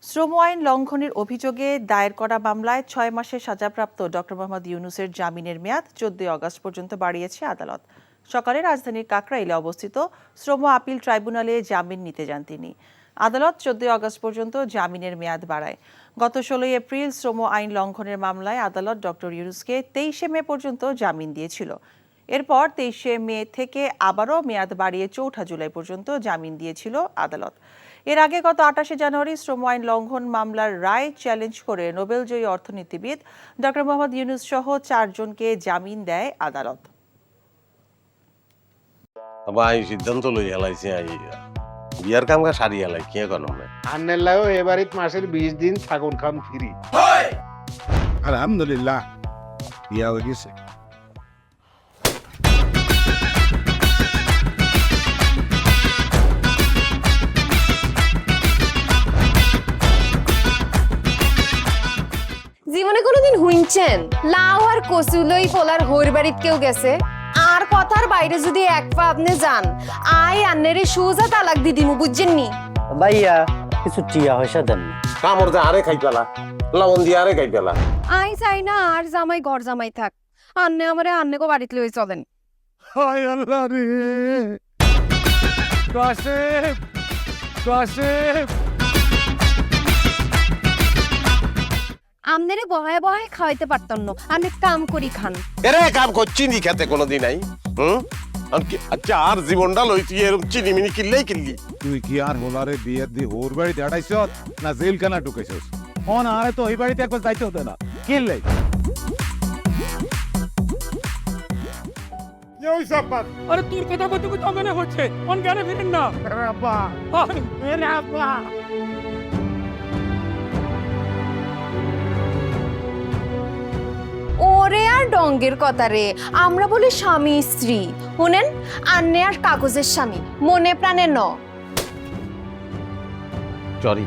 শ্রম আইন লঙ্ঘনের অভিযোগে দায়ের করা মামলায় ৬ মাসের সাজাপ্রাপ্ত ডক্টর মোহাম্মদ ইউনূসের জামিনের মেয়াদ ১৪ আগস্ট পর্যন্ত বাড়িয়েছে আদালত। সকালে রাজধানীর কাকরাইলে অবস্থিত শ্রম আপিল ট্রাইব্যুনালে জামিন নিতে যান তিনি। আদালত ১৪ আগস্ট পর্যন্ত জামিনের মেয়াদ বাড়ায়। গত ১৬ এপ্রিল শ্রম আইন লঙ্ঘনের মামলায় আদালত ডক্টর ইউনূসকে ২৩ মে পর্যন্ত জামিন দিয়েছিল। এরপর ২৩ মে থেকে আবারও মেয়াদ বাড়িয়ে ৪ জুলাই পর্যন্ত জামিন দিয়েছিল আদালত। এর আগে গত ২৮ জানুয়ারি শ্রম আইন লঙ্ঘন মামলার রায় চ্যালেঞ্জ করে নোবেলজয়ী অর্থনীতিবিদ ডক্টর মোহাম্মদ ইউনূস সহ ৪ জনকে জামিন দেয় আদালত। সিদ্ধান্ত লই হেলাইছে বিয়ার কাম সারি হেলাই কি এখন আন্নেলাও এবারিত মাসের ২০ দিন থাকুন খাম ফ্রি। আলহামদুলিল্লাহ বিয়া হয়ে গেছে। জীবনে কোনোদিন হুইনছেন লাউ আর কচুলই পোলার হোর বাড়িত কেউ গেছে আর কথার বাইরে যদি এক পা আপনি যান আই আন্নেরে সুজা তালাক দি দিমু বুঝছেন নি? ভাইয়া কিছু টিয়া পয়সা দেন না। কামড় দে আরে খাই পেলা, লবণ দিয়ে আরে খাই পেলা। আই চাই না আর জামাই ঘর জামাই থাক, আন্নে আমারে আন্নেকো বাড়িতে লই চলেন। হায় আল্লাহ রে, কাশেম কাশেম আমনেরে বহায় বহায় খাওয়াইতে পারতাম না, আমি কাম করি খান। এরে কাম করছি নি খেতে কোনোদিন নাই। আচ্ছা আর জীবনটা লই তুই এরকম চিনিমিনি কিনলেই কিনলি। তুই কি আর হোলারে বিয়ের দি হোর বাড়িতে আড়াইছ না জেলখানা ঢুকেছিস? অন আরে তো ওই বাড়িতে একবার যাইতে হতো না, কিনলে আরে তোর কথা বলতে বলতে মনে হচ্ছে অন জ্ঞানে ফিরেন না। আব্বা আরে আব্বা ওরে আর ডঙ্গের কথা রে, আমরা বলি স্বামী স্ত্রী, শুনেন আন্নে আর কাগজের স্বামী, মনে প্রাণে ন। সরি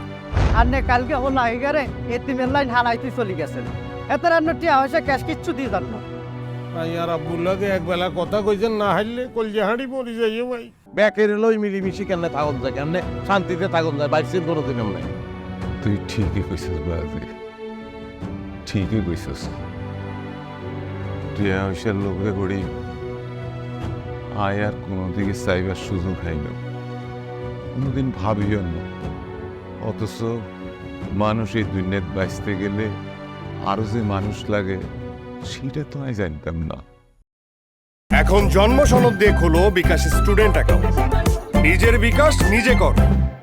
আন্নে কালকে হল আইগারে এতিমের লাইন হালাইতে চলে গেছেন, এত রান্না টিয়া হয়েছে ক্যাশ কিচ্ছু দিয়ে যান না। আর আব্বুল্লাহকে একবেলা কথা কইছেন না হাইলে কলজে হাঁড়ি পড়ি যাইও ভাই। ব্যাকের লই মিলিমিশি কেমনে থাকুন যায়, কেমনে শান্তিতে থাকুন যায়, বাইসির কোনোদিন নাই। তুই ঠিকই কইছিস বাজে, ঠিকই কইছিস। তুই আয়সার লোকে করি আয় আর কোনোদিকে চাইবার সুযোগ হয় না, কোনোদিন ভাবিও না। অথচ মানুষ এই দুনিয়াত বাঁচতে গেলে আরো যে মানুষ লাগে সেটা তো আমি জানতাম না। এখন জন্ম সনদ দিয়ে খোলো বিকাশ স্টুডেন্ট অ্যাকাউন্ট। নিজের বিকাশ নিজে কর।